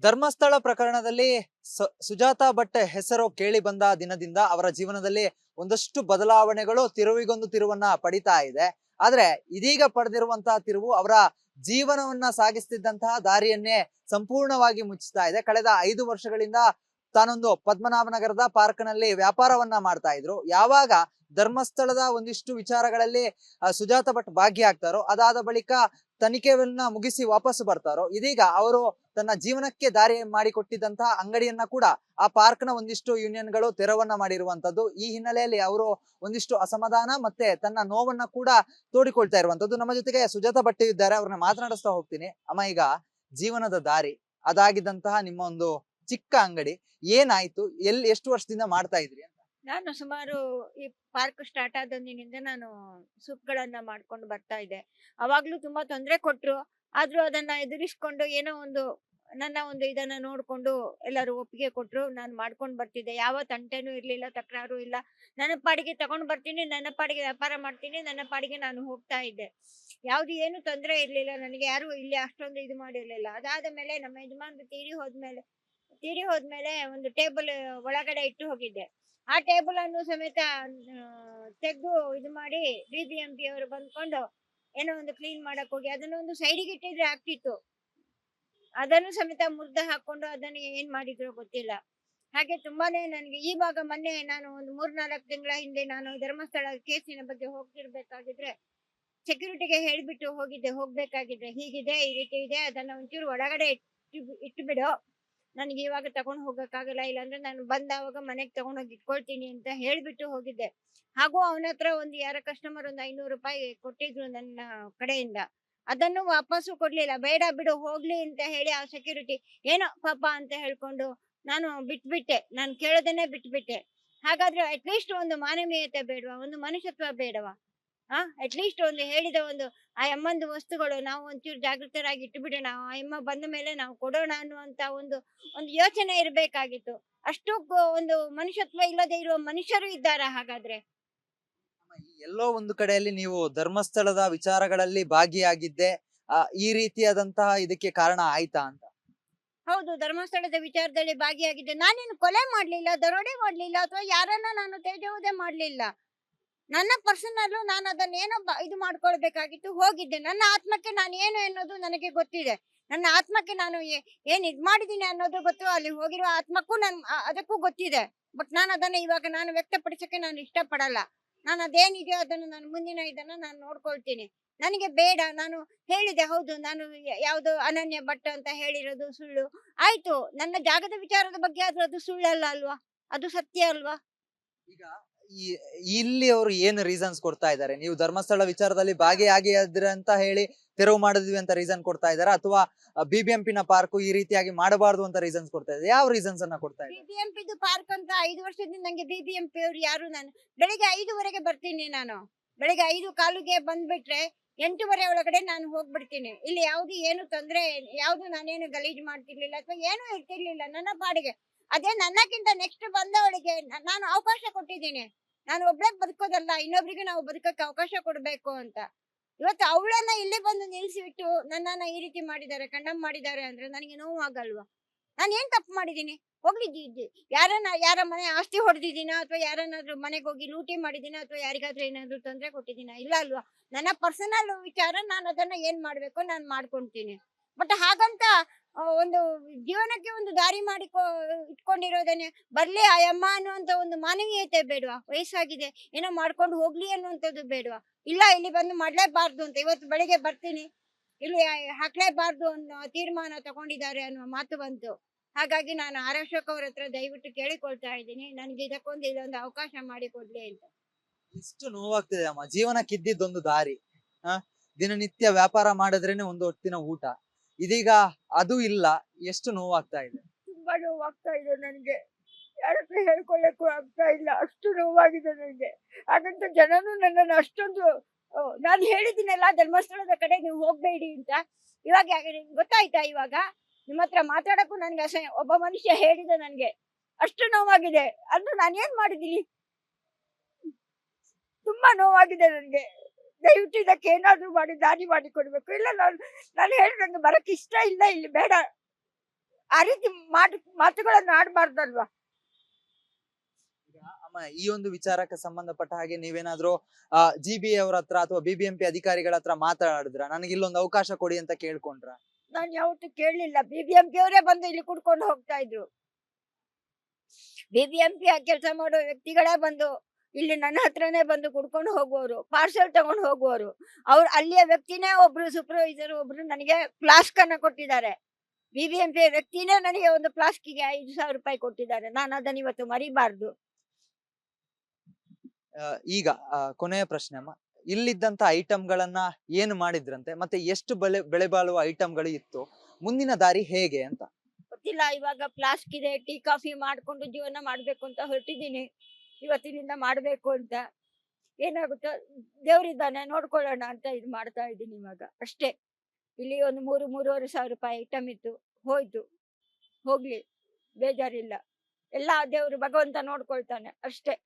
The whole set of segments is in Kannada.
ಧರ್ಮಸ್ಥಳ ಪ್ರಕರಣದಲ್ಲಿ ಸುಜಾತಾ ಭಟ್ ಹೆಸರು ಕೇಳಿ ಬಂದ ದಿನದಿಂದ ಅವರ ಜೀವನದಲ್ಲಿ ಒಂದಷ್ಟು ಬದಲಾವಣೆಗಳು ತಿರುವಿಗೊಂದು ತಿರುವನ್ನ ಪಡಿತಾ ಇದೆ. ಆದ್ರೆ ಇದೀಗ ಪಡೆದಿರುವಂತಹ ತಿರುವು ಅವರ ಜೀವನವನ್ನ ಸಾಗಿಸ್ತಿದ್ದಂತಹ ದಾರಿಯನ್ನೇ ಸಂಪೂರ್ಣವಾಗಿ ಮುಚ್ಚುತ್ತಾ ಇದೆ. ಕಳೆದ 5 ವರ್ಷಗಳಿಂದ ತಾನೊಂದು ಪದ್ಮನಾಭನಗರದ ಪಾರ್ಕ್ ನಲ್ಲಿ ವ್ಯಾಪಾರವನ್ನ ಮಾಡ್ತಾ ಇದ್ರು. ಯಾವಾಗ ಧರ್ಮಸ್ಥಳದ ಒಂದಿಷ್ಟು ವಿಚಾರಗಳಲ್ಲಿ ಸುಜಾತಾ ಭಟ್ ಭಾಗಿಯಾಗ್ತಾರೋ, ಅದಾದ ಬಳಿಕ ತನಿಖೆಯನ್ನ ಮುಗಿಸಿ ವಾಪಸ್ ಬರ್ತಾರೋ, ಇದೀಗ ಅವರು ತನ್ನ ಜೀವನಕ್ಕೆ ದಾರಿ ಮಾಡಿಕೊಟ್ಟಿದ್ದಂತಹ ಅಂಗಡಿಯನ್ನ ಕೂಡ ಆ ಪಾರ್ಕ್ ನ ಒಂದಿಷ್ಟು ಯೂನಿಯನ್ಗಳು ತೆರವನ್ನ ಮಾಡಿರುವಂತದ್ದು. ಈ ಹಿನ್ನೆಲೆಯಲ್ಲಿ ಅವರು ಒಂದಿಷ್ಟು ಅಸಮಾಧಾನ ಮತ್ತೆ ತನ್ನ ನೋವನ್ನ ಕೂಡ ತೋಡಿಕೊಳ್ತಾ ಇರುವಂತದ್ದು. ನಮ್ಮ ಜೊತೆಗೆ ಸುಜಾತಾ ಭಟ್ ಇದ್ದಾರೆ, ಅವ್ರನ್ನ ಮಾತನಾಡಿಸ್ತಾ ಹೋಗ್ತೀನಿ. ಅಮ್ಮ, ಈಗ ಜೀವನದ ದಾರಿ ಅದಾಗಿದ್ದಂತಹ ನಿಮ್ಮ ಒಂದು ಚಿಕ್ಕ ಅಂಗಡಿ ಏನಾಯ್ತು, ಎಷ್ಟು ವರ್ಷದಿಂದ ಮಾಡ್ತಾ ಇದ್ರಿ ಅಂತ? ನಾನು ಸುಮಾರು ಈ ಪಾರ್ಕ್ ಸ್ಟಾರ್ಟ್ ಆದಂದಿನಿಂದ ನಾನು ಸೂಪ್ಗಳನ್ನ ಮಾಡ್ಕೊಂಡು ಬರ್ತಾ ಇದ್ದೆ. ಅವಾಗ್ಲೂ ತುಂಬಾ ತೊಂದರೆ ಕೊಟ್ರು. ಆದ್ರೂ ಅದನ್ನ ಎದುರಿಸ್ಕೊಂಡು ಏನೋ ಒಂದು ನನ್ನ ಒಂದು ಇದನ್ನ ನೋಡ್ಕೊಂಡು ಎಲ್ಲರೂ ಒಪ್ಪಿಗೆ ಕೊಟ್ರು. ನಾನು ಮಾಡ್ಕೊಂಡು ಬರ್ತಿದ್ದೆ. ಯಾವ ತಂಟೆನೂ ಇರ್ಲಿಲ್ಲ, ತಕರಾರು ಇಲ್ಲ. ನನ್ನ ಪಾಡಿಗೆ ತಗೊಂಡ್ ಬರ್ತೀನಿ, ನನ್ನ ಪಾಡಿಗೆ ವ್ಯಾಪಾರ ಮಾಡ್ತೀನಿ, ನನ್ನ ಪಾಡಿಗೆ ನಾನು ಹೋಗ್ತಾ ಇದ್ದೆ. ಯಾವ್ದು ಏನು ತೊಂದರೆ ಇರ್ಲಿಲ್ಲ ನನಗೆ. ಯಾರು ಇಲ್ಲಿ ಅಷ್ಟೊಂದು ಇದು ಮಾಡಿರ್ಲಿಲ್ಲ. ಅದಾದ ಮೇಲೆ ನಮ್ಮ ಯಜಮಾನ್ರು ತೀರಿ ಹೋದ್ಮೇಲೆ ಒಂದು ಟೇಬಲ್ ಒಳಗಡೆ ಇಟ್ಟು ಹೋಗಿದ್ದೆ. ಆ ಟೇಬಲ್ ಅನ್ನು ಸಮೇತ ತೆಗೆದು ಇದು ಮಾಡಿ BBMP ಅವರು ಬಂದ್ಕೊಂಡು ಏನೋ ಒಂದು ಕ್ಲೀನ್ ಮಾಡಕ್ ಹೋಗಿ ಅದನ್ನ ಒಂದು ಸೈಡಿಗೆ ಇಟ್ಟಿದ್ರೆ ಆಗ್ತಿತ್ತು. ಅದನ್ನು ಸಮೇತ ಮುರ್ದ ಹಾಕೊಂಡು ಅದನ್ನ ಏನ್ ಮಾಡಿದ್ರು ಗೊತ್ತಿಲ್ಲ. ಹಾಗೆ ತುಂಬಾನೇ ನನಗೆ ಇವಾಗ ಮೊನ್ನೆ ನಾನು ಒಂದು 3-4 ತಿಂಗಳ ಹಿಂದೆ ನಾನು ಧರ್ಮಸ್ಥಳ ಕೇಸಿನ ಬಗ್ಗೆ ಹೋಗ್ತಿರ್ಬೇಕಾಗಿದ್ರೆ ಸೆಕ್ಯೂರಿಟಿಗೆ ಹೇಳ್ಬಿಟ್ಟು ಹೋಗ್ಬೇಕಾಗಿದ್ರೆ ಹೀಗಿದೆ, ಈ ರೀತಿ ಇದೆ, ಅದನ್ನ ಒಂಚೂರು ಒಳಗಡೆ ಇಟ್ಟು ಬಿಡು, ನನಗೆ ಇವಾಗ ತಗೊಂಡು ಹೋಗಕ್ಕಾಗಲ್ಲ, ಇಲ್ಲಾಂದ್ರೆ ನಾನು ಬಂದಾವಾಗ ಮನೆಗೆ ತಗೊಂಡೋಗಿ ಇಟ್ಕೊಳ್ತೀನಿ ಅಂತ ಹೇಳ್ಬಿಟ್ಟು ಹೋಗಿದ್ದೆ. ಹಾಗೂ ಅವನ ಹತ್ರ ಒಂದು ಯಾರ ಕಸ್ಟಮರ್ ಒಂದು 500 ರೂಪಾಯಿ ಕೊಟ್ಟಿದ್ರು ನನ್ನ ಕಡೆಯಿಂದ. ಅದನ್ನು ವಾಪಸ್ಸು ಕೊಡ್ಲಿಲ್ಲ. ಬೇಡ ಬಿಡು ಹೋಗ್ಲಿ ಅಂತ ಹೇಳಿ ಆ ಸೆಕ್ಯೂರಿಟಿ ಏನೋ ಪಾಪ ಅಂತ ಹೇಳ್ಕೊಂಡು ನಾನು ಬಿಟ್ಬಿಟ್ಟೆ. ನಾನು ಕೇಳದೇನೆ ಬಿಟ್ಬಿಟ್ಟೆ. ಹಾಗಾದ್ರೆ ಅಟ್ಲೀಸ್ಟ್ ಒಂದು ಮಾನವೀಯತೆ ಬೇಡವಾ, ಒಂದು ಮನುಷ್ಯತ್ವ ಬೇಡವಾ? ಅಟ್ಲೀಸ್ಟ್ ಒಂದು ಹೇಳಿದ ಒಂದು ಆ ಅಮ್ಮಂದು ವಸ್ತುಗಳು ನಾವು ಒಂಚೂರು ಜಾಗೃತರಾಗಿ ಇಟ್ಟುಬಿಡೋಣ, ಆ ಅಮ್ಮ ಬಂದ ಮೇಲೆ ನಾವು ಕೊಡೋಣ ಅನ್ನುವಂತ ಒಂದು ಒಂದು ಯೋಚನೆ ಇರಬೇಕಾಗಿತ್ತು. ಅಷ್ಟು ಒಂದು ಮನುಷ್ಯತ್ವ ಇಲ್ಲದೆ ಇರುವ ಮನುಷ್ಯರು ಇದ್ದಾರಾ ಹಾಗಾದ್ರೆ? ಎಲ್ಲೋ ಒಂದು ಕಡೆಯಲ್ಲಿ ನೀವು ಧರ್ಮಸ್ಥಳದ ವಿಚಾರಗಳಲ್ಲಿ ಭಾಗಿಯಾಗಿದ್ದೆ, ಈ ರೀತಿಯಾದಂತಹ ಇದಕ್ಕೆ ಕಾರಣ ಆಯ್ತಾ ಅಂತ? ಹೌದು, ಧರ್ಮಸ್ಥಳದ ವಿಚಾರದಲ್ಲಿ ಭಾಗಿಯಾಗಿದ್ದೆ. ನಾನೇನು ಕೊಲೆ ಮಾಡ್ಲಿಲ್ಲ, ದರೋಡೆ ಮಾಡ್ಲಿಲ್ಲ, ಅಥವಾ ಯಾರನ್ನ ನಾನು ತೇಜೋವಧೆ ಮಾಡ್ಲಿಲ್ಲ. ನನ್ನ ಪರ್ಸನಲ್ ನಾನು ಅದನ್ನ ಏನೋ ಇದು ಮಾಡ್ಕೊಳ್ಬೇಕಾಗಿತ್ತು, ಹೋಗಿದ್ದೆ. ನನ್ನ ಆತ್ಮಕ್ಕೆ ನಾನು ಏನು ಅನ್ನೋದು ನನಗೆ ಗೊತ್ತಿದೆ. ನನ್ನ ಆತ್ಮಕ್ಕೆ ನಾನು ಏನ್ ಇದ್ ಮಾಡಿದೀನಿ ಅನ್ನೋದು ಗೊತ್ತು. ಅಲ್ಲಿ ಹೋಗಿರುವ ಆತ್ಮಕ್ಕೂ ಅದಕ್ಕೂ ಗೊತ್ತಿದೆ. ಬಟ್ ನಾನು ಅದನ್ನ ಇವಾಗ ನಾನು ವ್ಯಕ್ತಪಡಿಸಕ್ಕೆ ನಾನು ಇಷ್ಟಪಡಲ್ಲ. ನಾನು ಅದೇನಿದೆಯೋ ಅದನ್ನು ನಾನು ಮುಂದಿನ ಇದನ್ನ ನಾನು ನೋಡ್ಕೊಳ್ತೀನಿ. ನನಗೆ ಬೇಡ. ನಾನು ಹೇಳಿದೆ, ಹೌದು ನಾನು ಯಾವ್ದು ಅನನ್ಯ ಭಟ್ ಅಂತ ಹೇಳಿರೋದು ಸುಳ್ಳು ಆಯ್ತು. ನನ್ನ ಜಾಗದ ವಿಚಾರದ ಬಗ್ಗೆ ಆದ್ರೂ ಅದು ಸುಳ್ಳಲ್ಲ ಅಲ್ವಾ, ಅದು ಸತ್ಯ ಅಲ್ವಾ? ಈಗ ಇಲ್ಲಿ ಅವರು ಏನು ರೀಸನ್ಸ್ ಕೊಡ್ತಾ ಇದ್ದಾರೆ? ನೀವು ಧರ್ಮಸ್ಥಳ ವಿಚಾರದಲ್ಲಿ ಭಾಗಿಯಾಗಿದ್ರ ಅಂತ ಹೇಳಿ ತೆರವು ಮಾಡಿದ್ವಿ ಅಂತ ರೀಸನ್ ಕೊಡ್ತಾ ಇದಾರೆ, ಅಥವಾ BBMP ನ ಪಾರ್ಕ್ ಈ ರೀತಿಯಾಗಿ ಮಾಡಬಾರ್ದು ಅಂತ ರೀಸನ್ಸ್ ಕೊಡ್ತಾ ಇದ್ದಾರೆ? ಯಾವ ರೀಸನ್ಸ್ ಅನ್ನ ಕೊಡ್ತಾ ಇದ್ದಾರೆ? BBMP ಪಾರ್ಕ್ ಅಂತ 5 ವರ್ಷದಿಂದ ನಂಗೆ BBMP ಅವ್ರು ಯಾರು? ನಾನು ಬೆಳಿಗ್ಗೆ 5ವರೆಗೆ ಬರ್ತೀನಿ. ನಾನು ಬೆಳಿಗ್ಗೆ 5:15ಗೆ ಬಂದ್ಬಿಟ್ರೆ 8:30 ಒಳಗಡೆ ನಾನು ಹೋಗ್ಬಿಡ್ತೀನಿ. ಇಲ್ಲಿ ಯಾವ್ದು ಏನು ತೊಂದ್ರೆ, ಯಾವ್ದು ನಾನೇನು ಗಲೀಜ್ ಮಾಡ್ತಿರ್ಲಿಲ್ಲ ಅಥವಾ ಏನು ಇರ್ತಿರ್ಲಿಲ್ಲ ನನ್ನ ಪಾಡಿಗೆ. ಅದೇ ನನ್ನಕ್ಕಿಂತ ನೆಕ್ಸ್ಟ್ ಬಂದವಳಿಗೆ ನಾನು ಅವಕಾಶ ಕೊಟ್ಟಿದ್ದೀನಿ. ನಾನು ಒಬ್ಳೆ ಬದುಕೋದಲ್ಲ, ಇನ್ನೊಬ್ರಿಗೆ ನಾವು ಬದುಕಕ್ಕೆ ಅವಕಾಶ ಕೊಡ್ಬೇಕು ಅಂತ. ಇವತ್ತು ಅವಳನ್ನ ಇಲ್ಲಿ ಬಂದು ನಿಲ್ಸಿಬಿಟ್ಟು ನನ್ನನ್ನ ಈ ರೀತಿ ಮಾಡಿದ್ದಾರೆ, ಕಂಡಮ್ ಮಾಡಿದ್ದಾರೆ ಅಂದ್ರೆ ನನಗೆ ನೋವು ಆಗಲ್ವಾ? ನಾನು ಏನ್ ತಪ್ಪು ಮಾಡಿದೀನಿ? ಹೋಗ್ಲಿ, ಯಾರ ಮನೆ ಆಸ್ತಿ ಹೊಡೆದಿದ್ದೀನಾ, ಅಥವಾ ಯಾರನ್ನಾದ್ರೂ ಮನೆಗೆ ಹೋಗಿ ಲೂಟಿ ಮಾಡಿದೀನಾ, ಅಥವಾ ಯಾರಿಗಾದ್ರೂ ಏನಾದ್ರು ತೊಂದ್ರೆ ಕೊಟ್ಟಿದ್ದೀನಾ? ಇಲ್ಲ ಅಲ್ವಾ? ನನ್ನ ಪರ್ಸನಲ್ ವಿಚಾರ, ನಾನು ಅದನ್ನ ಏನ್ ಮಾಡ್ಬೇಕು ನಾನು ಮಾಡ್ಕೊಂತೀನಿ. ಬಟ್ ಹಾಗಂತ ಒಂದು ಜೀವನಕ್ಕೆ ಒಂದು ದಾರಿ ಇಟ್ಕೊಂಡಿರೋದೇನೆ ಬರ್ಲಿ ಆ ಅಮ್ಮ ಅನ್ನುವಂತ ಒಂದು ಮಾನವೀಯತೆ ಬೇಡವಾ? ವಯಸ್ಸಾಗಿದೆ, ಏನೋ ಮಾಡ್ಕೊಂಡು ಹೋಗ್ಲಿ ಅನ್ನುವಂಥದ್ದು ಬೇಡವಾ? ಇಲ್ಲ, ಇಲ್ಲಿ ಬಂದು ಮಾಡ್ಲೇಬಾರ್ದು ಅಂತ ಇವತ್ತು ಬೆಳಿಗ್ಗೆ ಬರ್ತೀನಿ, ಇಲ್ಲಿ ಹಾಕ್ಲೇಬಾರ್ದು ಅನ್ನೋ ತೀರ್ಮಾನ ತಗೊಂಡಿದ್ದಾರೆ ಅನ್ನುವ ಮಾತು ಬಂತು. ಹಾಗಾಗಿ ನಾನು ಅಶೋಕ್ ಅವ್ರ ಹತ್ರ ದಯವಿಟ್ಟು ಕೇಳಿಕೊಳ್ತಾ ಇದ್ದೀನಿ, ನನ್ಗೆ ಇದೊಂದು ಅವಕಾಶ ಮಾಡಿಕೊಡ್ಲಿ ಅಂತ. ಎಷ್ಟು ನೋವಾಗ್ತಿದೆ ಅಮ್ಮ. ಜೀವನಕ್ಕೆ ಇದ್ದಿದ್ದೊಂದು ದಾರಿ, ದಿನನಿತ್ಯ ವ್ಯಾಪಾರ ಮಾಡಿದ್ರೇನೆ ಒಂದು ಹೊತ್ತಿನ ಊಟ, ಇದೀಗ ಅದು ಇಲ್ಲ. ಎಷ್ಟು ನೋವಾಗ್ತಾ ಇದೆ? ತುಂಬಾ ನೋವಾಗ್ತಾ ಇದೆ ನನಗೆ. ಯಾರ ಹತ್ರ ಹೇಳ್ಕೊಳ್ಳಕ್ಕೂ ಆಗ್ತಾ ಇಲ್ಲ, ಅಷ್ಟು ನೋವಾಗಿದೆ ನನಗೆ. ಹಾಗಂತ ಜನನು ನನ್ನನ್ನು ಅಷ್ಟೊಂದು ನಾನು ಹೇಳಿದ್ದೀನಲ್ಲ ಧರ್ಮಸ್ಥಳದ ಕಡೆ ನೀವು ಹೋಗ್ಬೇಡಿ ಅಂತ. ಇವಾಗ ನಿಮ್ಗೆ ಗೊತ್ತಾಯ್ತಾ? ಇವಾಗ ನಿಮ್ಮ ಹತ್ರ ಮಾತಾಡಕ್ಕೂ ನನ್ಗೆ ಅಸಹ್ಯ. ಒಬ್ಬ ಮನುಷ್ಯ ಹೇಳಿದ ನನ್ಗೆ ಅಷ್ಟು ನೋವಾಗಿದೆ, ಅಂದ್ರೆ ನಾನೇನ್ ಮಾಡಿದೀನಿ? ತುಂಬಾ ನೋವಾಗಿದೆ ನನ್ಗೆ. ದಯವಿಟ್ಟು ಇದಕ್ಕೆ ಏನಾದ್ರೂ ಮಾಡಿ ದಾರಿ ಮಾಡಿ ಕೊಡ್ಬೇಕು. ಇಲ್ಲ, ನಾನು ಹೇಳಿದಂಗೆ ಬರಕ್ ಇಷ್ಟ ಇಲ್ಲ, ಇಲ್ಲಿ ಬೇಡ ಆ ರೀತಿ ಮಾತುಗಳನ್ನ ಆಡ್ಬಾರ್ದಲ್ವಾ. ಈಗ ಅಮ್ಮ, ಈ ಒಂದು ವಿಚಾರಕ್ಕೆ ಸಂಬಂಧಪಟ್ಟ ಹಾಗೆ ನೀವೇನಾದ್ರೂ GBA ಅವ್ರ ಹತ್ರ ಅಥವಾ BBMP ಅಧಿಕಾರಿಗಳ ಹತ್ರ ಮಾತಾಡಿದ್ರ, ನನಗೆ ಇಲ್ಲೊಂದು ಅವಕಾಶ ಕೊಡಿ ಅಂತ ಕೇಳ್ಕೊಂಡ್ರ? ನಾನು ಯಾವತ್ತೂ ಕೇಳಲಿಲ್ಲ. BBMP ಅವರೇ ಬಂದು ಇಲ್ಲಿ ಕುಡ್ಕೊಂಡು ಹೋಗ್ತಾ ಇದ್ರು. BBMP ಕೆಲಸ ಮಾಡೋ ವ್ಯಕ್ತಿಗಳೇ ಬಂದು ಇಲ್ಲಿ ನನ್ನ ಹತ್ರನೇ ಬಂದು ಕುಡ್ಕೊಂಡು ಹೋಗುವವರು, ಪಾರ್ಸೆಲ್ ತಗೊಂಡು ಹೋಗುವವರು. ಅವ್ರು ಅಲ್ಲಿಯ ವ್ಯಕ್ತಿನೇ ಒಬ್ರು ಸೂಪರ್ವೈಸರ್ ಒಬ್ರು ನನಗೆ ಫ್ಲಾಸ್ಕ್ ಅನ್ನ ಕೊಟ್ಟಿದ್ದಾರೆ. BBMP ವ್ಯಕ್ತಿನೇ ನನಗೆ ಒಂದು ಫ್ಲಾಸ್ಕಿಗೆ 5,000 ರೂಪಾಯಿ ಕೊಟ್ಟಿದ್ದಾರೆ. ನಾನು ಅದನ್ನ ಇವತ್ತು ಮರಿಬಾರ್ದು. ಈಗ ಕೊನೆಯ ಪ್ರಶ್ನೆ ಅಮ್ಮ, ಇಲ್ಲಿದ್ದಂತ ಐಟಮ್ಗಳನ್ನ ಏನು ಮಾಡಿದ್ರಂತೆ, ಮತ್ತೆ ಎಷ್ಟು ಬೆಳೆ ಬಾಳುವ ಐಟಮ್ಗಳು ಇತ್ತು, ಮುಂದಿನ ದಾರಿ ಹೇಗೆ ಅಂತ? ಗೊತ್ತಿಲ್ಲ. ಇವಾಗ ಫ್ಲಾಸ್ಕ್ ಇದೆ, ಟೀ ಕಾಫಿ ಮಾಡ್ಕೊಂಡು ಜೀವನ ಮಾಡ್ಬೇಕು ಅಂತ ಹೊರಟಿದ್ದೀನಿ. ಇವತ್ತಿನಿಂದ ಮಾಡ್ಬೇಕು ಅಂತ. ಏನಾಗುತ್ತೋ ದೇವ್ರಿದ್ದಾನೆ, ನೋಡ್ಕೊಳ್ಳೋಣ ಅಂತ ಇದು ಮಾಡ್ತಾ ಇದ್ದೀನಿ ಇವಾಗ ಅಷ್ಟೇ. ಇಲ್ಲಿ ಒಂದು 3,500 ರೂಪಾಯಿ ಐಟಮ್ ಇತ್ತು, ಹೋಯ್ತು. ಹೋಗ್ಲಿ, ಬೇಜಾರಿಲ್ಲ. ಎಲ್ಲ ದೇವ್ರು ಭಗವಂತ ನೋಡ್ಕೊಳ್ತಾನೆ ಅಷ್ಟೇ.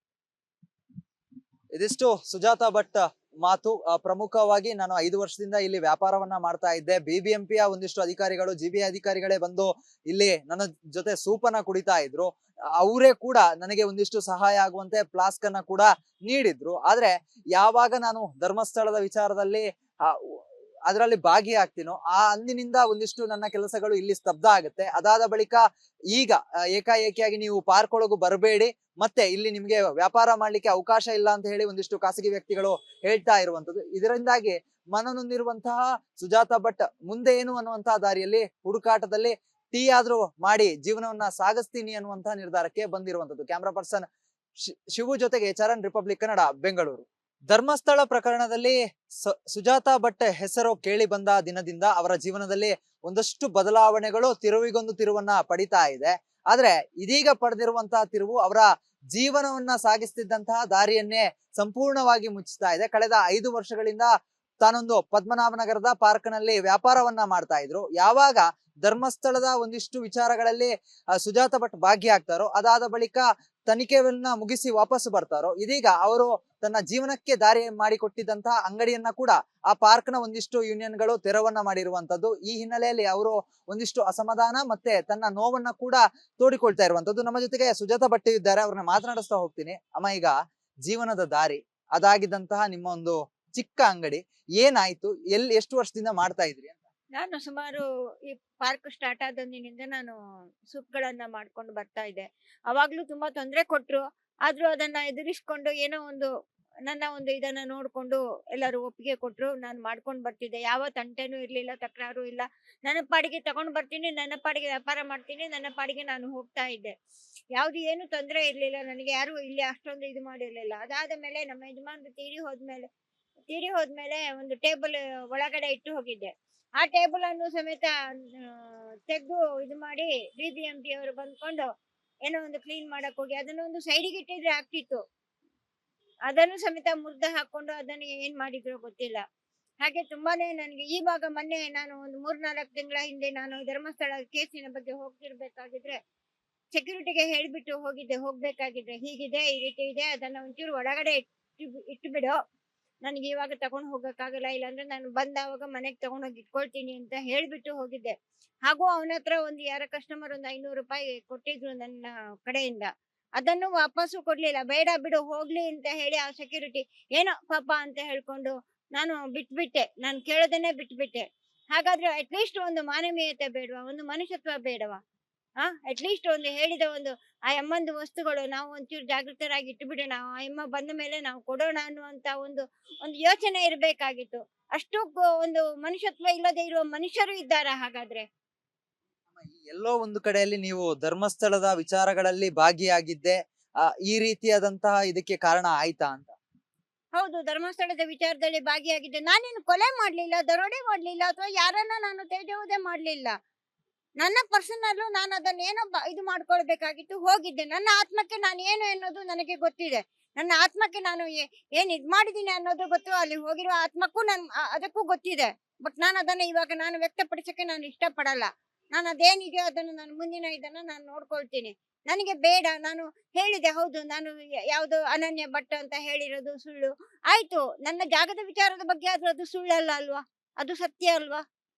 ಇದಿಷ್ಟು ಸುಜಾತಾ ಭಟ್ ಮಾತು. ಪ್ರಮುಖವಾಗಿ ನಾನು 5 ವರ್ಷದಿಂದ ಇಲ್ಲಿ ವ್ಯಾಪಾರವನ್ನ ಮಾಡ್ತಾ ಇದ್ದೆ. BBMP ಯ ಒಂದಿಷ್ಟು ಅಧಿಕಾರಿಗಳು, GBA ಅಧಿಕಾರಿಗಳೇ ಬಂದು ಇಲ್ಲಿ ನನ್ನ ಜೊತೆ ಸೂಪನ್ನ ಕುಡಿತಾ ಇದ್ರು. ಅವರೇ ಕೂಡ ನನಗೆ ಒಂದಿಷ್ಟು ಸಹಾಯ ಆಗುವಂತೆ ಫ್ಲಾಸ್ಕ್ ಅನ್ನ ಕೂಡ ನೀಡಿದ್ರು. ಆದ್ರೆ ಯಾವಾಗ ನಾನು ಧರ್ಮಸ್ಥಳದ ವಿಚಾರದಲ್ಲಿ ಅದರಲ್ಲಿ ಭಾಗಿಯಾಗ್ತೀನೋ ಅಂದಿನಿಂದ ಒಂದಿಷ್ಟು ನನ್ನ ಕೆಲಸಗಳು ಇಲ್ಲಿ ಸ್ತಬ್ಧ ಆಗುತ್ತೆ. ಅದಾದ ಬಳಿಕ ಈಗ ಏಕಾಏಕಿಯಾಗಿ ನೀವು ಪಾರ್ಕ್ ಒಳಗೂ ಬರಬೇಡಿ, ಮತ್ತೆ ಇಲ್ಲಿ ನಿಮ್ಗೆ ವ್ಯಾಪಾರ ಮಾಡ್ಲಿಕ್ಕೆ ಅವಕಾಶ ಇಲ್ಲ ಅಂತ ಹೇಳಿ ಒಂದಿಷ್ಟು ಖಾಸಗಿ ವ್ಯಕ್ತಿಗಳು ಹೇಳ್ತಾ ಇರುವಂತದ್ದು. ಇದರಿಂದಾಗಿ ಮನನೊಂದಿರುವಂತಹ ಸುಜಾತಾ ಭಟ್ ಮುಂದೆ ಏನು ಅನ್ನುವಂತಹ ದಾರಿಯಲ್ಲಿ ಹುಡುಕಾಟದಲ್ಲಿ ಟೀ ಆದ್ರೂ ಮಾಡಿ ಜೀವನವನ್ನ ಸಾಗಿಸ್ತೀನಿ ಅನ್ನುವಂತಹ ನಿರ್ಧಾರಕ್ಕೆ ಬಂದಿರುವಂತದ್ದು. ಕ್ಯಾಮ್ರಾ ಪರ್ಸನ್ ಶಿವು ಜೊತೆಗೆ ಚರಣ್, ರಿಪಬ್ಲಿಕ್ ಕನ್ನಡ, ಬೆಂಗಳೂರು. ಧರ್ಮಸ್ಥಳ ಪ್ರಕರಣದಲ್ಲಿ ಸುಜಾತಾ ಭಟ್ ಹೆಸರು ಕೇಳಿ ಬಂದ ದಿನದಿಂದ ಅವರ ಜೀವನದಲ್ಲಿ ಒಂದಷ್ಟು ಬದಲಾವಣೆಗಳು ತಿರುವಿಗೊಂದು ತಿರುವನ್ನ ಪಡಿತಾ ಇದೆ. ಆದ್ರೆ ಇದೀಗ ಪಡೆದಿರುವಂತಹ ತಿರುವು ಅವರ ಜೀವನವನ್ನ ಸಾಗಿಸ್ತಿದ್ದಂತಹ ದಾರಿಯನ್ನೇ ಸಂಪೂರ್ಣವಾಗಿ ಮುಚ್ಚುತ್ತಾ ಇದೆ. ಕಳೆದ 5 ವರ್ಷಗಳಿಂದ ತಾನೊಂದು ಪದ್ಮನಾಭನಗರದ ಪಾರ್ಕ್ ನಲ್ಲಿ ವ್ಯಾಪಾರವನ್ನ ಮಾಡ್ತಾ ಇದ್ರು. ಯಾವಾಗ ಧರ್ಮಸ್ಥಳದ ಒಂದಿಷ್ಟು ವಿಚಾರಗಳಲ್ಲಿ ಸುಜಾತಾ ಭಟ್ ಭಾಗಿಯಾಗ್ತಾರೋ, ಅದಾದ ಬಳಿಕ ತನಿಖೆಯನ್ನ ಮುಗಿಸಿ ವಾಪಸ್ ಬರ್ತಾರೋ, ಇದೀಗ ಅವರು ತನ್ನ ಜೀವನಕ್ಕೆ ದಾರಿ ಮಾಡಿಕೊಟ್ಟಿದ್ದಂತಹ ಅಂಗಡಿಯನ್ನ ಕೂಡ ಆ ಪಾರ್ಕ್ ನ ಒಂದಿಷ್ಟು ಯೂನಿಯನ್ಗಳು ತೆರವನ್ನ ಮಾಡಿರುವಂತದ್ದು. ಈ ಹಿನ್ನೆಲೆಯಲ್ಲಿ ಅವರು ಒಂದಿಷ್ಟು ಅಸಮಾಧಾನ ಮತ್ತೆ ತನ್ನ ನೋವನ್ನ ಕೂಡ ತೋಡಿಕೊಳ್ತಾ ಇರುವಂತದ್ದು. ನಮ್ಮ ಜೊತೆಗೆ ಸುಜಾತಾ ಭಟ್ ಇದ್ದಾರೆ, ಅವ್ರನ್ನ ಮಾತನಾಡಿಸ್ತಾ ಹೋಗ್ತೀನಿ. ಅಮ್ಮ, ಈಗ ಜೀವನದ ದಾರಿ ಅದಾಗಿದ್ದಂತಹ ನಿಮ್ಮ ಒಂದು ಚಿಕ್ಕ ಅಂಗಡಿ ಏನಾಯ್ತು, ಎಷ್ಟು ವರ್ಷದಿಂದ ಮಾಡ್ತಾ ಇದ್ರಿ ಅಂತ? ನಾನು ಸುಮಾರು ಈ ಪಾರ್ಕ್ ಸ್ಟಾರ್ಟ್ ಆದಂದಿನಿಂದ ನಾನು ಸೂಪ್ಗಳನ್ನ ಮಾಡ್ಕೊಂಡು ಬರ್ತಾ ಇದ್ದೆ. ಅವಾಗ್ಲೂ ತುಂಬಾ ತೊಂದರೆ ಕೊಟ್ರು. ಆದ್ರೂ ಅದನ್ನ ಎದುರಿಸ್ಕೊಂಡು ಏನೋ ಒಂದು ನನ್ನ ಒಂದು ಇದನ್ನ ನೋಡ್ಕೊಂಡು ಎಲ್ಲರೂ ಒಪ್ಪಿಗೆ ಕೊಟ್ರು. ನಾನು ಮಾಡ್ಕೊಂಡು ಬರ್ತಿದ್ದೆ. ಯಾವ ತಂಟೆನೂ ಇರ್ಲಿಲ್ಲ, ತಕರಾರು ಇಲ್ಲ. ನನ್ನ ಪಾಡಿಗೆ ತಗೊಂಡ್ ಬರ್ತೀನಿ, ನನ್ನ ಪಾಡಿಗೆ ವ್ಯಾಪಾರ ಮಾಡ್ತೀನಿ, ನನ್ನ ಪಾಡಿಗೆ ನಾನು ಹೋಗ್ತಾ ಇದ್ದೆ. ಯಾವ್ದು ಏನು ತೊಂದರೆ ಇರ್ಲಿಲ್ಲ ನನಗೆ. ಯಾರು ಇಲ್ಲಿ ಅಷ್ಟೊಂದು ಇದು ಮಾಡಿರ್ಲಿಲ್ಲ. ಅದಾದ ಮೇಲೆ ನಮ್ಮ ಯಜಮಾನ್ರು ತೀರಿ ಹೋದ್ಮೇಲೆ ಒಂದು ಟೇಬಲ್ ಒಳಗಡೆ ಇಟ್ಟು ಹೋಗಿದ್ದೆ. ಆ ಟೇಬಲ್ ಅನ್ನು ಸಮೇತ ತೆಗ್ದು ಇದು ಮಾಡಿ BBMP ಅವರು ಬಂದ್ಕೊಂಡು ಏನೋ ಒಂದು ಕ್ಲೀನ್ ಮಾಡಕ್ ಹೋಗಿ ಅದನ್ನ ಒಂದು ಸೈಡಿಗೆ ಇಟ್ಟಿದ್ರೆ ಆಗ್ತಿತ್ತು. ಅದನ್ನು ಸಮೇತ ಮುರ್ದ ಹಾಕೊಂಡು ಅದನ್ನ ಏನ್ ಮಾಡಿದ್ರು ಗೊತ್ತಿಲ್ಲ. ಹಾಗೆ ತುಂಬಾನೇ ನನಗೆ ಇವಾಗ ಮೊನ್ನೆ ನಾನು ಒಂದು 3-4 ತಿಂಗಳ ಹಿಂದೆ ನಾನು ಧರ್ಮಸ್ಥಳ ಕೇಸಿನ ಬಗ್ಗೆ ಹೋಗ್ತಿರ್ಬೇಕಾಗಿದ್ರೆ ಸೆಕ್ಯೂರಿಟಿಗೆ ಹೇಳ್ಬಿಟ್ಟು ಹೋಗ್ಬೇಕಾಗಿದ್ರೆ ಹೀಗಿದೆ, ಈ ರೀತಿ ಇದೆ, ಅದನ್ನ ಒಂಚೂರು ಒಳಗಡೆ ಇಟ್ಟು ಬಿಡು, ನನಗೆ ಇವಾಗ ತಗೊಂಡು ಹೋಗಕ್ಕಾಗಲ್ಲ, ಇಲ್ಲಾಂದ್ರೆ ನಾನು ಬಂದಾವಾಗ ಮನೆಗೆ ತಗೊಂಡೋಗಿ ಇಟ್ಕೊಳ್ತೀನಿ ಅಂತ ಹೇಳ್ಬಿಟ್ಟು ಹೋಗಿದ್ದೆ. ಹಾಗೂ ಅವನ ಹತ್ರ ಯಾರ ಕಸ್ಟಮರ್ ಒಂದು 500 ರೂಪಾಯಿ ಕೊಟ್ಟಿದ್ರು ನನ್ನ ಕಡೆಯಿಂದ. ಅದನ್ನು ವಾಪಸ್ಸು ಕೊಡ್ಲಿಲ್ಲ. ಬೇಡ ಬಿಡು ಹೋಗ್ಲಿ ಅಂತ ಹೇಳಿ ಆ ಸೆಕ್ಯೂರಿಟಿ ಏನೋ ಪಾಪ ಅಂತ ಹೇಳ್ಕೊಂಡು ನಾನು ಬಿಟ್ಬಿಟ್ಟೆ. ನಾನು ಕೇಳದೇನೆ ಬಿಟ್ಬಿಟ್ಟೆ. ಹಾಗಾದ್ರೆ ಅಟ್ಲೀಸ್ಟ್ ಒಂದು ಮಾನವೀಯತೆ ಬೇಡವಾ, ಒಂದು ಮನುಷ್ಯತ್ವ ಬೇಡವಾ? ಅಟ್ಲೀಸ್ಟ್ ಒಂದು ಹೇಳಿದ ಒಂದು ಆ ಅಮ್ಮಂದು ವಸ್ತುಗಳು ನಾವು ಒಂಚೂರು ಜಾಗೃತರಾಗಿ ಇಟ್ಟುಬಿಡೋಣ, ಆ ಅಮ್ಮ ಬಂದ ಮೇಲೆ ನಾವು ಕೊಡೋಣ ಅನ್ನುವಂತ ಒಂದು ಯೋಚನೆ ಇರ್ಬೇಕಾಗಿತ್ತು. ಅಷ್ಟು ಒಂದು ಮನುಷ್ಯತ್ವ ಇಲ್ಲದೆ ಇರುವ ಮನುಷ್ಯರು ಇದ್ದಾರ ಹಾಗಾದ್ರೆ? ಎಲ್ಲೋ ಒಂದು ಕಡೆಯಲ್ಲಿ ನೀವು ಧರ್ಮಸ್ಥಳದ ವಿಚಾರಗಳಲ್ಲಿ ಭಾಗಿಯಾಗಿದ್ದೆ, ಈ ರೀತಿಯಾದಂತಹ ಇದಕ್ಕೆ ಕಾರಣ ಆಯ್ತಾ ಅಂತ? ಹೌದು, ಧರ್ಮಸ್ಥಳದ ವಿಚಾರದಲ್ಲಿ ಭಾಗಿಯಾಗಿದ್ದೆ. ನಾನೇನು ಕೊಲೆ ಮಾಡ್ಲಿಲ್ಲ, ದರೋಡೆ ಮಾಡ್ಲಿಲ್ಲ, ಅಥವಾ ಯಾರನ್ನ ನಾನು ತೇಜೋವಧೆ ಮಾಡ್ಲಿಲ್ಲ. ನನ್ನ ಪರ್ಸನಲ್ ನಾನು ಅದನ್ನ ಏನೋ ಇದು ಮಾಡ್ಕೊಳ್ಬೇಕಾಗಿತ್ತು, ಹೋಗಿದ್ದೆ. ನನ್ನ ಆತ್ಮಕ್ಕೆ ನಾನು ಏನು ಅನ್ನೋದು ನನಗೆ ಗೊತ್ತಿದೆ. ನನ್ನ ಆತ್ಮಕ್ಕೆ ನಾನು ಏನ್ ಇದ್ ಮಾಡಿದೀನಿ ಅನ್ನೋದು ಗೊತ್ತು. ಅಲ್ಲಿ ಹೋಗಿರುವ ಆತ್ಮಕ್ಕೂ ಅದಕ್ಕೂ ಗೊತ್ತಿದೆ. ಬಟ್ ನಾನು ಅದನ್ನ ಇವಾಗ ನಾನು ವ್ಯಕ್ತಪಡಿಸಕ್ಕೆ ನಾನು ಇಷ್ಟಪಡಲ್ಲ. ನಾನು ಅದೇನಿದೆಯೋ ಅದನ್ನು ನಾನು ಮುಂದಿನ ಇದನ್ನ ನಾನು ನೋಡ್ಕೊಳ್ತೀನಿ. ನನಗೆ ಬೇಡ. ನಾನು ಹೇಳಿದೆ, ಹೌದು, ನಾನು ಯಾವ್ದು ಅನನ್ಯ ಭಟ್ ಅಂತ ಹೇಳಿರೋದು ಸುಳ್ಳು ಆಯ್ತು. ನನ್ನ ಜಾಗದ ವಿಚಾರದ ಬಗ್ಗೆ ಆದ್ರೂ ಅದು ಸುಳ್ಳಲ್ಲ ಅಲ್ವಾ, ಅದು ಸತ್ಯ ಅಲ್ವಾ?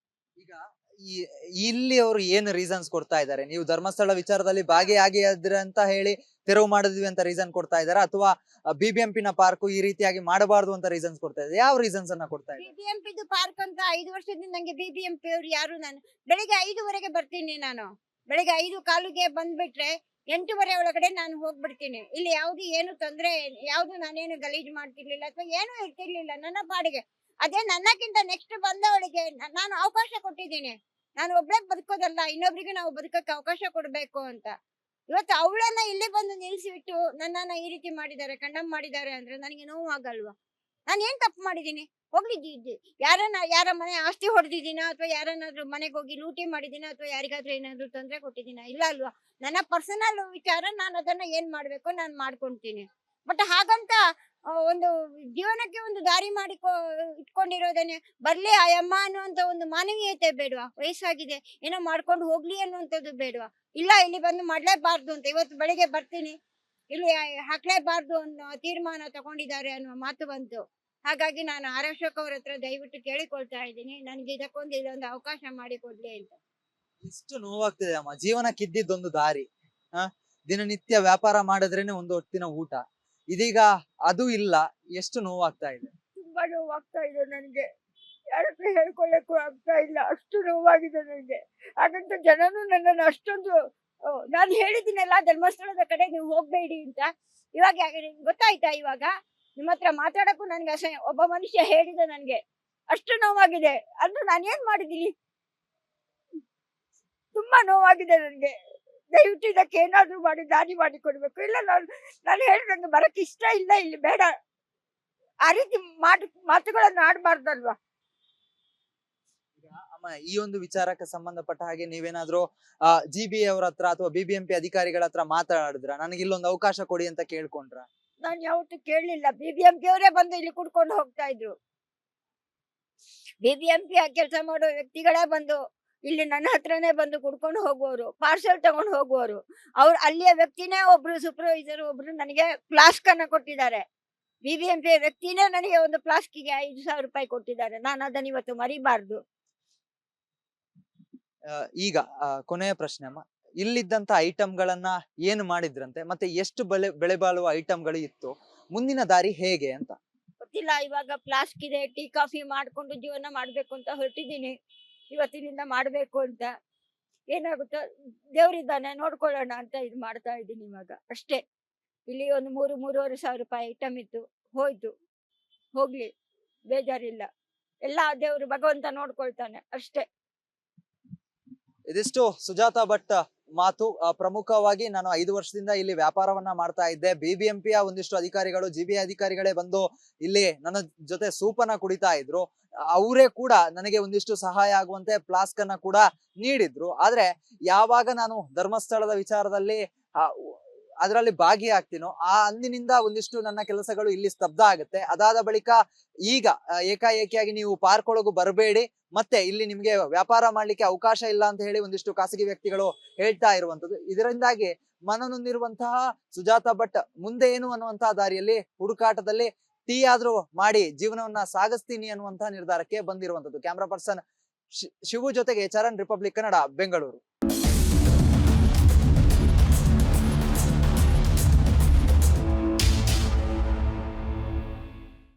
ಈಗ ಈ- ಇಲ್ಲಿ ಅವರು ಏನು ರೀಸನ್ಸ್ ಕೊಡ್ತಾ ಇದ್ದಾರೆ? ನೀವು ಧರ್ಮಸ್ಥಳ ವಿಚಾರದಲ್ಲಿ ಭಾಗಿಯಾಗಿದ್ರ ಅಂತ ಹೇಳಿ ತೆರವು ಮಾಡಿದ್ವಿ ಅಂತ ರೀಸನ್ ಕೊಡ್ತಾ ಇದಾರ, ಅಥವಾ BBMP ನ ಪಾರ್ಕ್ ಈ ರೀತಿಯಾಗಿ ಮಾಡಬಾರ್ದು ಅಂತ ರೀಸನ್ಸ್ ಕೊಡ್ತಾ ಇದ್ದಾರೆ? ಯಾವ ರೀಸನ್ಸ್ ಅನ್ನ ಕೊಡ್ತಾ ಇದ್ದಾರೆ? BBMP ಪಾರ್ಕ್ ಅಂತ 5 ವರ್ಷದಿಂದ ನಂಗೆ BBMP ಅವ್ರು ಯಾರು, ನಾನು ಬೆಳಿಗ್ಗೆ 5:30 ಬರ್ತೀನಿ. ನಾನು ಬೆಳಿಗ್ಗೆ 5:15ಗೆ ಬಂದ್ಬಿಟ್ರೆ 8:30 ಒಳಗಡೆ ನಾನು ಹೋಗ್ಬಿಡ್ತೀನಿ. ಇಲ್ಲಿ ಯಾವ್ದು ಏನು ತೊಂದ್ರೆ, ಯಾವ್ದು ನಾನೇನು ಗಲೀಜ್ ಮಾಡ್ತಿರ್ಲಿಲ್ಲ ಅಥವಾ ಏನು ಇರ್ತಿರ್ಲಿಲ್ಲ ನನ್ನ ಪಾಡಿಗೆ. ಅದೇ ನನ್ನಕ್ಕಿಂತ ನೆಕ್ಸ್ಟ್ ಬಂದವಳಿಗೆ ನಾನು ಅವಕಾಶ ಕೊಟ್ಟಿದ್ದೀನಿ. ನಾನು ಒಬ್ಳೆ ಬದುಕೋದಲ್ಲ, ಇನ್ನೊಬ್ರಿಗೆ ನಾವು ಬದುಕಕ್ಕೆ ಅವಕಾಶ ಕೊಡ್ಬೇಕು ಅಂತ. ಇವತ್ತು ಅವಳನ್ನ ಇಲ್ಲಿ ಬಂದು ನಿಲ್ಸಿಬಿಟ್ಟು ನನ್ನನ್ನ ಈ ರೀತಿ ಮಾಡಿದ್ದಾರೆ, ಕಂಡಮ್ ಮಾಡಿದ್ದಾರೆ ಅಂದ್ರೆ ನನಗೆ ನೋವು ಆಗಲ್ವಾ? ನಾನು ಏನ್ ತಪ್ಪು ಮಾಡಿದೀನಿ? ಹೋಗ್ಲಿ, ಯಾರ ಮನೆ ಆಸ್ತಿ ಹೊಡೆದಿದ್ದೀನ ಅಥವಾ ಯಾರನ್ನಾದ್ರೂ ಮನೆಗೆ ಹೋಗಿ ಲೂಟಿ ಮಾಡಿದೀನ ಅಥವಾ ಯಾರಿಗಾದ್ರೂ ಏನಾದ್ರು ತೊಂದ್ರೆ ಕೊಟ್ಟಿದ್ದೀನ? ಇಲ್ಲ ಅಲ್ವಾ? ನನ್ನ ಪರ್ಸನಲ್ ವಿಚಾರ, ನಾನು ಅದನ್ನ ಏನ್ ಮಾಡ್ಬೇಕು ನಾನು ಮಾಡ್ಕೊಂತೀನಿ. ಬಟ್ ಹಾಗಂತ ಒಂದು ಜೀವನಕ್ಕೆ ಒಂದು ದಾರಿ ಇಟ್ಕೊಂಡಿರೋದೇನೆ ಬರ್ಲಿ ಆ ಅಮ್ಮ ಅನ್ನುವಂತ ಒಂದು ಮಾನವೀಯತೆ ಬೇಡವಾ? ವಯಸ್ಸಾಗಿದೆ, ಏನೋ ಮಾಡ್ಕೊಂಡು ಹೋಗ್ಲಿ ಅನ್ನುವಂಥದ್ದು ಬೇಡವಾ? ಇಲ್ಲ, ಇಲ್ಲಿ ಬಂದು ಮಾಡ್ಲೇಬಾರ್ದು ಅಂತ ಇವತ್ತು ಬೆಳಿಗ್ಗೆ ಬರ್ತೀನಿ, ಇಲ್ಲಿ ಹಾಕ್ಲೇಬಾರ್ದು ಅನ್ನೋ ತೀರ್ಮಾನ ತಗೊಂಡಿದ್ದಾರೆ ಅನ್ನುವ ಮಾತು ಬಂತು. ಹಾಗಾಗಿ ನಾನು ಆರಕ್ಷಕ ಅವ್ರ ಹತ್ರ ದಯವಿಟ್ಟು ಕೇಳಿಕೊಳ್ತಾ ಇದ್ದೀನಿ, ನನಗೆ ಇದೊಂದು ಅವಕಾಶ ಮಾಡಿಕೊಡ್ಲಿ ಅಂತ. ಎಷ್ಟು ನೋವಾಗ್ತಿದೆ ಅಮ್ಮ, ಜೀವನಕ್ಕಿದ್ದೊಂದು ದಾರಿ, ದಿನನಿತ್ಯ ವ್ಯಾಪಾರ ಮಾಡಿದ್ರೇನೆ ಒಂದು ಹೊತ್ತಿನ ಊಟ, ಇದೀಗ ಅದು ಇಲ್ಲ. ಎಷ್ಟು ನೋವಾಗ್ತಾ ಇದೆ? ತುಂಬಾ ನೋವಾಗ್ತಾ ಇದೆ ನನಗೆ, ಯಾರ ಹತ್ರ ಹೇಳ್ಕೊಳ್ಳಕ್ಕೂ ಆಗ್ತಾ ಇಲ್ಲ, ಅಷ್ಟು ನೋವಾಗಿದೆ ನನಗೆ. ಹಾಗಂತ ಜನನು ನನ್ನನ್ನು ಅಷ್ಟೊಂದು ನಾನು ಹೇಳಿದ್ದೀನಲ್ಲ ಧರ್ಮಸ್ಥಳದ ಕಡೆ ನೀವು ಹೋಗ್ಬೇಡಿ ಅಂತ. ಇವಾಗ ನಿಮ್ಗೆ ಗೊತ್ತಾಯ್ತಾ? ಇವಾಗ ನಿಮ್ಮ ಹತ್ರ ಮಾತಾಡಕ್ಕೂ ನನ್ಗೆ ಅಸಹ್ಯ. ಒಬ್ಬ ಮನುಷ್ಯ ಹೇಳಿದ ನನ್ಗೆ ಅಷ್ಟು ನೋವಾಗಿದೆ ಅಂದ್ರೆ ನಾನು ಏನ್ ಮಾಡಿದೀನಿ? ತುಂಬಾ ನೋವಾಗಿದೆ ನನಗೆ. ದಯವಿಟ್ಟು ಇದಕ್ಕೆ ಏನಾದ್ರೂ ಮಾಡಿ ದಾರಿ ಮಾಡಿ ಕೊಡ್ಬೇಕು. ಇಲ್ಲ, ನಾನು ಹೇಳಿದಂಗೆ ಬರಕ್ ಇಷ್ಟ ಇಲ್ಲ, ಇಲ್ಲಿ ಬೇಡ, ಆ ರೀತಿ ಮಾತುಗಳನ್ನು ಆಡ್ಬಾರ್ದಲ್ವಾ? ಅಮ್ಮ, ಈ ಒಂದು ವಿಚಾರಕ್ಕೆ ಸಂಬಂಧಪಟ್ಟ ಹಾಗೆ ನೀವೇನಾದ್ರೂ GB ಅವ್ರ ಹತ್ರ ಅಥವಾ BBMP ಅಧಿಕಾರಿಗಳ ಹತ್ರ ಮಾತಾಡಿದ್ರ, ನನಗೆ ಇಲ್ಲೊಂದು ಅವಕಾಶ ಕೊಡಿ ಅಂತ ಕೇಳ್ಕೊಂಡ್ರ? ನಾನು ಯಾವತ್ತೂ ಕೇಳಲಿಲ್ಲ. BBMP ಅವರೇ ಬಂದು ಇಲ್ಲಿ ಕುಡ್ಕೊಂಡು ಹೋಗ್ತಾ ಇದ್ರು. BBMP ಕೆಲಸ ಮಾಡೋ ವ್ಯಕ್ತಿಗಳೇ ಬಂದು ಇಲ್ಲಿ ನನ್ನ ಹತ್ರನೇ ಬಂದು ಕುಡ್ಕೊಂಡು ಹೋಗುವವರು, ಪಾರ್ಸೆಲ್ ತಗೊಂಡು ಹೋಗುವವರು. ಅಲ್ಲಿಯ ವ್ಯಕ್ತಿನೇ ಒಬ್ರು ಸೂಪರ್ವೈಸರ್, ಒಬ್ರು ನನಗೆ ಫ್ಲಾಸ್ಕ್ ಅನ್ನ ಕೊಟ್ಟಿದ್ದಾರೆ. BBMP ವ್ಯಕ್ತಿನೇ ನನಗೆ ಒಂದು ಫ್ಲಾಸ್ಕಿಗೆ 5,000 ರೂಪಾಯಿ ಕೊಟ್ಟಿದ್ದಾರೆ. ನಾನು ಅದನ್ನ ಇವತ್ತು ಮರಿಬಾರ್ದು. ಈಗ ಕೊನೆಯ ಪ್ರಶ್ನೆ ಅಮ್ಮ, ಇಲ್ಲಿದ್ದಂತ ಐಟಮ್ಗಳನ್ನ ಏನು ಮಾಡಿದ್ರಂತೆ, ಮತ್ತೆ ಎಷ್ಟು ಬೆಳೆ ಬಾಳುವ ಐಟಮ್ಗಳು ಇತ್ತು, ಮುಂದಿನ ದಾರಿ ಹೇಗೆ ಅಂತ? ಗೊತ್ತಿಲ್ಲ. ಇವಾಗ ಫ್ಲಾಸ್ಕ್ ಇದೆ, ಟೀ ಕಾಫಿ ಮಾಡ್ಕೊಂಡು ಜೀವನ ಮಾಡ್ಬೇಕು ಅಂತ ಹೊರಟಿದ್ದೀನಿ. ಇವತ್ತಿನಿಂದ ಮಾಡ್ಬೇಕು ಅಂತ. ಏನಾಗುತ್ತೋ ದೇವ್ರಿದ್ದಾನೆ, ನೋಡ್ಕೊಳ್ಳೋಣ ಅಂತ ಇದು ಮಾಡ್ತಾ ಇದ್ದೀನಿ ಇವಾಗ ಅಷ್ಟೇ. ಇಲ್ಲಿ ಒಂದು 3,500 ರೂಪಾಯಿ ಐಟಮ್ ಇತ್ತು, ಹೋಯ್ತು, ಹೋಗ್ಲಿ, ಬೇಜಾರಿಲ್ಲ. ಎಲ್ಲ ದೇವ್ರು ಭಗವಂತ ನೋಡ್ಕೊಳ್ತಾನೆ ಅಷ್ಟೇ. ಇದಿಷ್ಟು ಸುಜಾತಾ ಭಟ್ ಮಾತು. ಪ್ರಮುಖವಾಗಿ ನಾನು 5 ವರ್ಷದಿಂದ ಇಲ್ಲಿ ವ್ಯಾಪಾರವನ್ನ ಮಾಡ್ತಾ ಇದ್ದೆ. BBMP ಯ ಒಂದಿಷ್ಟು ಅಧಿಕಾರಿಗಳು, GB ಅಧಿಕಾರಿಗಳೇ ಬಂದು ಇಲ್ಲಿ ನನ್ನ ಜೊತೆ ಸೂಪನ್ನ ಕುಡಿತಾ ಇದ್ರು. ಅವರೇ ಕೂಡ ನನಗೆ ಒಂದಿಷ್ಟು ಸಹಾಯ ಆಗುವಂತೆ ಫ್ಲಾಸ್ಕ್ ಅನ್ನ ಕೂಡ ನೀಡಿದ್ರು. ಆದ್ರೆ ಯಾವಾಗ ನಾನು ಧರ್ಮಸ್ಥಳದ ವಿಚಾರದಲ್ಲಿ ಅದರಲ್ಲಿ ಭಾಗಿಯಾಗ್ತೀನೋ ಅಂದಿನಿಂದ ಒಂದಿಷ್ಟು ನನ್ನ ಕೆಲಸಗಳು ಇಲ್ಲಿ ಸ್ತಬ್ಧ ಆಗುತ್ತೆ. ಅದಾದ ಬಳಿಕ ಈಗ ಏಕಾಏಕಿಯಾಗಿ ನೀವು ಪಾರ್ಕ್ ಒಳಗೂ ಬರಬೇಡಿ, ಮತ್ತೆ ಇಲ್ಲಿ ನಿಮ್ಗೆ ವ್ಯಾಪಾರ ಮಾಡ್ಲಿಕ್ಕೆ ಅವಕಾಶ ಇಲ್ಲ ಅಂತ ಹೇಳಿ ಒಂದಿಷ್ಟು ಖಾಸಗಿ ವ್ಯಕ್ತಿಗಳು ಹೇಳ್ತಾ ಇರುವಂತದ್ದು. ಇದರಿಂದಾಗಿ ಮನನೊಂದಿರುವಂತಹ ಸುಜಾತಾ ಭಟ್ ಮುಂದೆ ಏನು ಅನ್ನುವಂತಹ ದಾರಿಯಲ್ಲಿ ಹುಡುಕಾಟದಲ್ಲಿ ಟೀ ಆದ್ರೂ ಮಾಡಿ ಜೀವನವನ್ನ ಸಾಗಿಸ್ತೀನಿ ಅನ್ನುವಂತಹ ನಿರ್ಧಾರಕ್ಕೆ ಬಂದಿರುವಂತದ್ದು. ಕ್ಯಾಮ್ರಾ ಪರ್ಸನ್ ಶಿವು ಜೊತೆಗೆ ಚರಣ್, ರಿಪಬ್ಲಿಕ್ ಕನ್ನಡ, ಬೆಂಗಳೂರು.